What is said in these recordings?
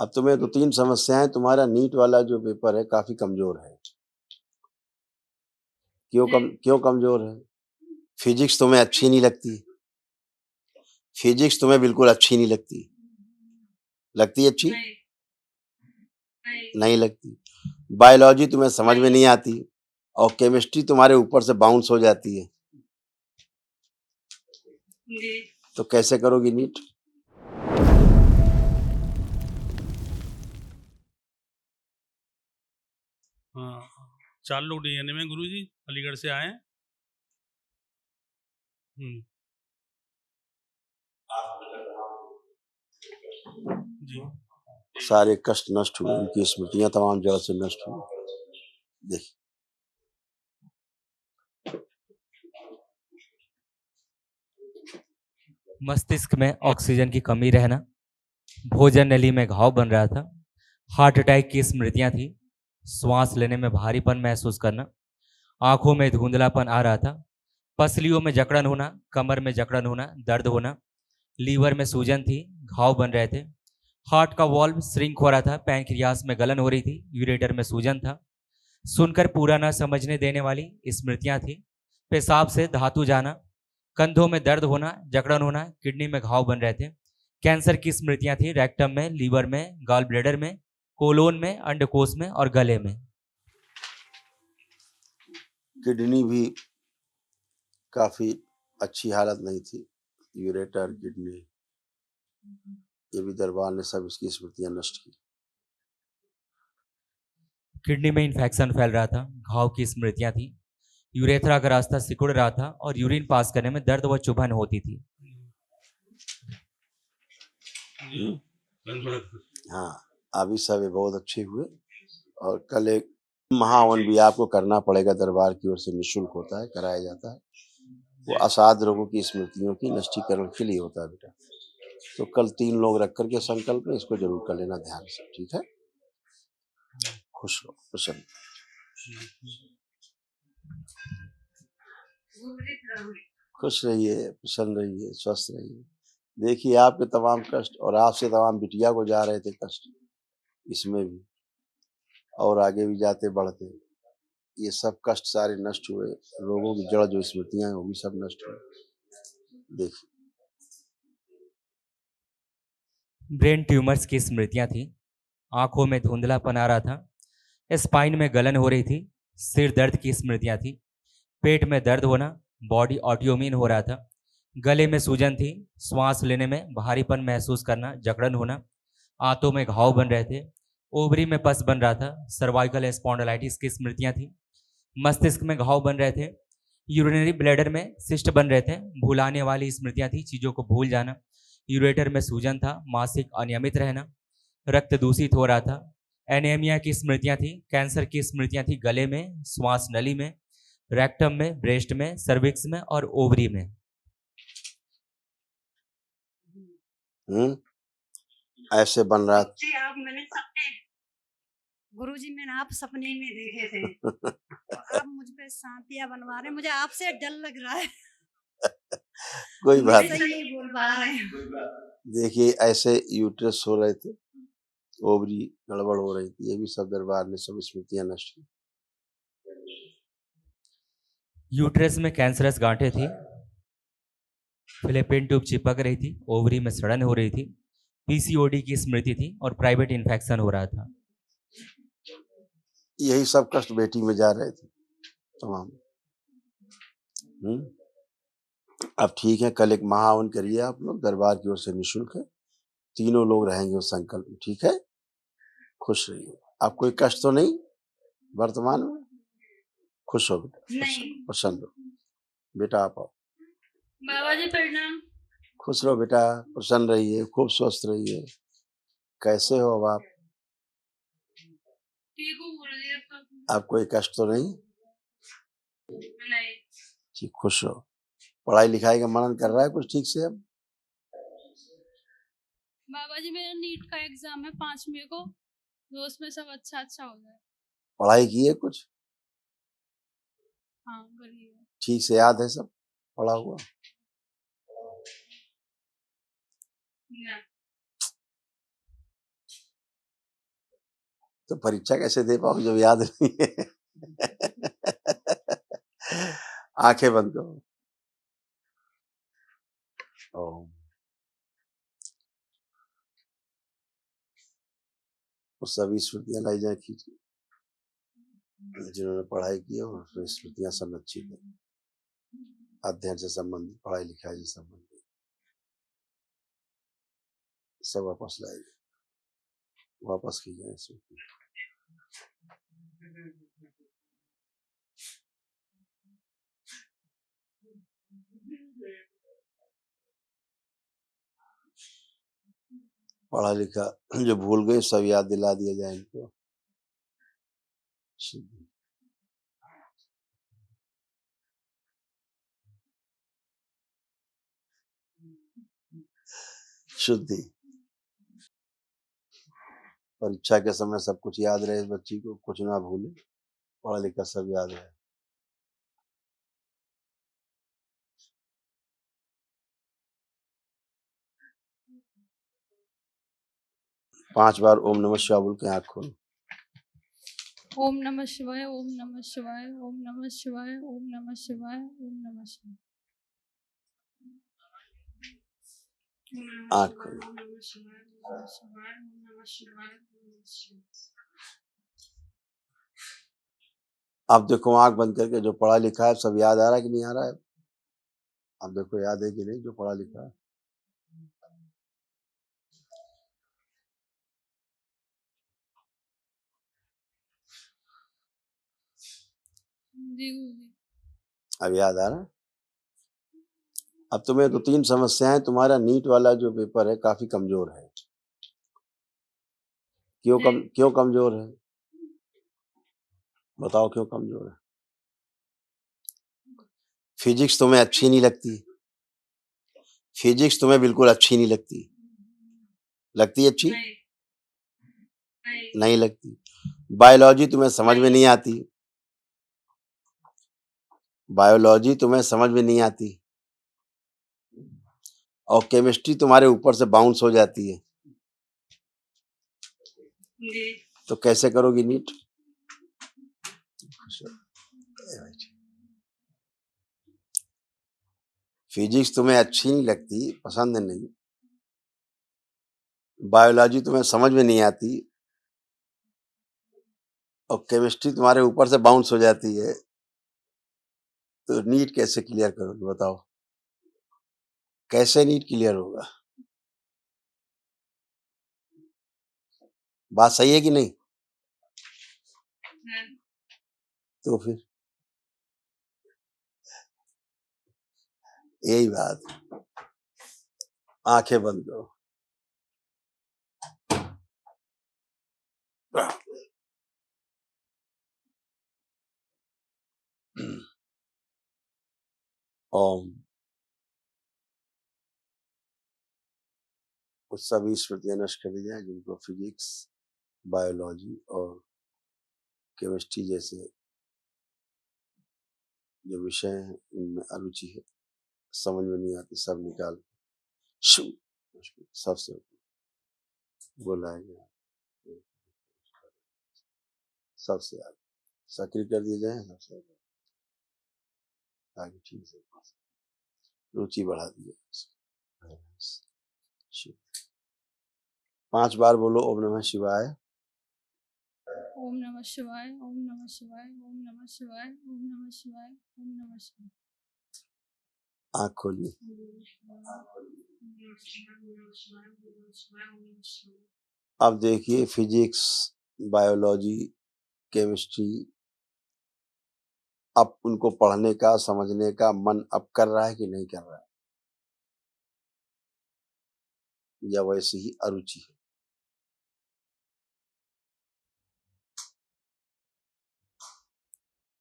अब तुम्हें 2-3 समस्याएं, तुम्हारा नीट वाला जो पेपर है काफी कमजोर है। क्यों कमजोर है? फिजिक्स तुम्हें अच्छी नहीं लगती। फिजिक्स तुम्हें बिल्कुल अच्छी नहीं लगती। लगती अच्छी? नहीं लगती। बायोलॉजी तुम्हें समझ में नहीं आती और केमिस्ट्री तुम्हारे ऊपर से बाउंस हो जाती है। तो कैसे करोगी नीट? हाँ, 4 लोग डीएनए में गुरुजी अलीगढ़ से आए हैं। जी। सारे कष्ट नष्ट हुए, उनकी स्मृतियां तमाम जड़ से नष्ट हुई। देखिए, मस्तिष्क में ऑक्सीजन की कमी रहना, भोजन नली में घाव बन रहा था, हार्ट अटैक की स्मृतियां थी, श्वास लेने में भारीपन महसूस करना, आंखों में धुंधलापन आ रहा था, पसलियों में जकड़न होना, कमर में जकड़न होना, दर्द होना, लीवर में सूजन थी, घाव बन रहे थे, हार्ट का वॉल्व श्रिंक हो रहा था, पैंक्रियास में गलन हो रही थी, यूरेटर में सूजन था, सुनकर पूरा न समझने देने वाली स्मृतियां थी, पेशाब से धातु जाना, कंधों में दर्द होना, जकड़न होना, किडनी में घाव बन रहे थे, कैंसर की स्मृतियां थी, रेक्टम में, लीवर में, गॉल ब्लैडर में, कोलोन में, अंडकोश में और गले में। किडनी भी काफी अच्छी हालत नहीं थी, यूरेटर, किडनी, ये भी दरबार ने सब इसकी स्मृतियां नष्ट की। किडनी में इन्फेक्शन फैल रहा था, घाव की स्मृतियां थी, यूरेथ्रा का रास्ता सिकुड़ रहा था और यूरिन पास करने में दर्द व चुभन होती थी। हाँ, अभी सब बहुत अच्छे हुए और कल एक महावन भी आपको करना पड़ेगा, दरबार की ओर से निःशुल्क होता है, कराया जाता है। वो असाध रोगों की स्मृतियों की नष्टीकरण के लिए होता है बेटा। तो कल 3 लोग रख करके संकल्प में इसको जरूर कर लेना ध्यान से, ठीक है? खुश रहो, प्रसन्न। खुश रहिए, प्रसन्न रहिए, स्वस्थ रहिए। देखिए आपके तमाम कष्ट और आपसे तमाम बिटिया को जा रहे थे कष्ट, इसमें भी और आगे भी जाते बढ़ते, ये सब कष्ट सारे नष्ट हुए। लोगों की जड़ जो स्मृतियां हैं वो भी सब नष्ट हुई। देखिए, ब्रेन ट्यूमर्स की स्मृतियां थी, आंखों में धुंधलापन आ रहा था, स्पाइन में गलन हो रही थी, सिर दर्द की स्मृतियां थी, पेट में दर्द होना, बॉडी ऑटोइम्यून हो रहा था, गले में सूजन थी, श्वास लेने में भारीपन महसूस करना, जकड़न होना, आंतों में घाव बन रहे थे, ओवरी में पस बन रहा था, सर्वाइकल स्पॉन्डिलाइटिस की स्मृतियां थी, मस्तिष्क में घाव बन रहे थे, यूरिनरी ब्लैडर में सिस्ट बन रहे थे, भुलाने वाली स्मृतियां थी, चीजों को भूल जाना, यूरेटर में सूजन था, मासिक अनियमित रहना, रक्त दूषित हो रहा था, एनीमिया की स्मृतियां थी, कैंसर की स्मृतियां थी, गले में, श्वास नली में, रेक्टम में, ब्रेस्ट में, सर्विक्स में और ओवरी में। ऐसे बन रहा जी, आप मैंने सपने गुरुजी मैंने आप सपने में देखे थे। आप मुझ पे शांतियां बनवा रहे हैं, मुझे आपसे डर लग रहा है। कोई बात नहीं बोल पा रहे हैं। देखिए ऐसे यूट्रस हो रहे थे, ओवरी गड़बड़ हो रही थी, ये भी सब दरबार ने सब स्मृतियां नष्ट की। यूट्रस में कैंसरस गांठें थी, फिलिपिन ट्यूब चिपक रही थी, ओवरी में सड़न हो रही थी, पीसीओडी की स्मृति थी और प्राइवेट इन्फेक्शन हो रहा था। यही सब कष्ट बेटी में जा रहे थे तमाम। अब ठीक है, कल एक महावन करिए आप लोग, दरबार की ओर से निःशुल्क है, 3 लोग रहेंगे उस संकल्प में, ठीक है? खुश रहिए। आप कोई कष्ट तो नहीं वर्तमान में? खुश हो बेटा, प्रसन्न हो बेटा। आप आओ। बाबा जी प्रणाम। खुश रहो बेटा, प्रसन्न रहिए, खूब स्वस्थ रहिए। कैसे हो अब आप? ठीक हूँ गुरुजी। आप कोई कष्ट तो नहीं? नहीं। ठीक, खुश रहो। पढ़ाई लिखाई का मनन कर रहा है कुछ ठीक से अब? बाबा जी मेरा नीट का एग्जाम है 5 मई को, तो उसमें सब अच्छा अच्छा हो जाए। पढ़ाई की है कुछ? हाँ करिए। ठीक से याद है सब पढ़ा हुआ? ना। तो परीक्षा कैसे दे पाओगे जब याद नहीं है? आंखें बंद करो। ओम। वो सभी स्मृतियां लाई जाए खींच, जिन्होंने पढ़ाई की है और उसमें स्मृतियां संरक्षित है, अध्ययन से संबंधित, पढ़ाई लिखाई से संबंधित, सब वापस लाए, वापस की जाए स्मृति। पढ़ा लिखा जो भूल गए सब याद दिला दिया जाए इनको। शुद्धि। शुद्धि। परीक्षा के समय सब कुछ याद रहे, इस बच्ची को कुछ ना भूले, पढ़ा लिखा सब याद रहे। पांच बार ओम नमः शिवाय बोल के आँख खोलो। ओम नमः शिवाय, ओम नमः शिवाय, ओम नमः शिवाय, ओम नमः शिवाय, ओम नमः शिवाय। आँख खोलो। अब देखो आंख बंद करके जो पढ़ा लिखा है सब याद आ रहा है कि नहीं आ रहा है? अब देखो याद है कि नहीं जो पढ़ा लिखा है? जी गुरुजी। अब याद आ रहा है? अब तुम्हें तो 3 समस्याएं, तुम्हारा नीट वाला जो पेपर है काफी कमजोर है। क्यों कमजोर है? बताओ क्यों कमजोर है? फिजिक्स तुम्हें अच्छी नहीं लगती? फिजिक्स तुम्हें बिल्कुल अच्छी नहीं लगती? लगती अच्छी? नहीं लगती। बायोलॉजी तुम्हें समझ में नहीं आती? बायोलॉजी तुम्हें समझ में नहीं आती। और केमिस्ट्री तुम्हारे ऊपर से बाउंस हो जाती है। तो कैसे करोगी नीट? फिजिक्स तुम्हें अच्छी नहीं लगती, पसंद नहीं, बायोलॉजी तुम्हें समझ में नहीं आती और केमिस्ट्री तुम्हारे ऊपर से बाउंस हो जाती है, तो नीट कैसे क्लियर करोगे बताओ? कैसे नीट क्लियर होगा? बात सही है कि नहीं? तो फिर यही बात, आंखें बंद करो। ओम। उस सभी स्मृतियां नष्ट कर दी जाए जिनको फिजिक्स, बायोलॉजी और केमिस्ट्री जैसे जो विषय हैं उनमें अरुचि है, समझ में नहीं आती, सब निकाल सबसे बोला गया, सबसे आगे सक्रिय कर दिए जाए, सबसे आगे ठीक से रुचि बढ़ा दी जाए। 5 बार बोलो ओम नमः शिवाय। ओम नमः शिवाय, ओम नमः शिवाय, ओम नमः शिवाय, ओम नमः शिवाय, ओम नमः शिवाय। आँख खोलिए। अब देखिए फिजिक्स, बायोलॉजी, केमिस्ट्री, अब उनको पढ़ने का, समझने का मन अब कर रहा है कि नहीं कर रहा है, या वैसे ही अरुचि है?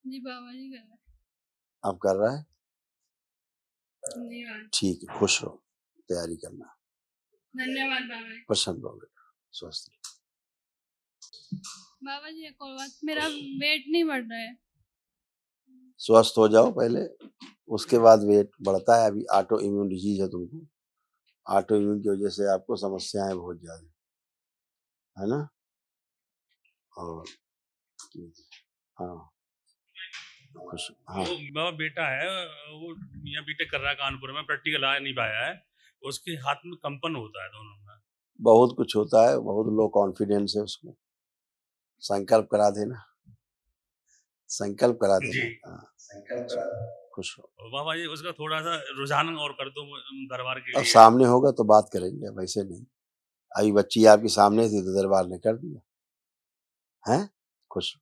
जी बाबा जी कर रहे हैं। अब कर रहा है? जी बाबा। ठीक है, खुश रहो, तैयारी करना। धन्यवाद बाबा जी। प्रसन्न रहो बेटा, स्वस्थ रहो। बाबा जी एक और बात, मेरा वेट नहीं बढ़ रहा है। स्वस्थ हो जाओ पहले, उसके बाद वेट बढ़ता है। अभी ऑटो इम्यून डिजीज है तुमको, ऑटो इम्यून की वजह से आपको समस्याएं बहुत ज्यादा है ना? और हाँ खुश हाँ वो बाबा बेटा है, वो यहाँ बीटेक कर रहा है कानपुर में, प्रैक्टिकल आ नहीं पाया है, उसके हाथ में कंपन होता है दोनों में। बहुत कुछ होता है, बहुत लो कॉन्फिडेंस है उसको। संकल्प करा देना, संकल्प करा जी। देना। हाँ, खुश हो। और बाबा जी उसका थोड़ा सा रुझान और कर दो दरबार के अब लिए। सामने होगा तो बात करेंगे, वैसे नहीं। अभी बच्ची आपके सामने थी तो दरबार ने कर दिया है। खुश हो।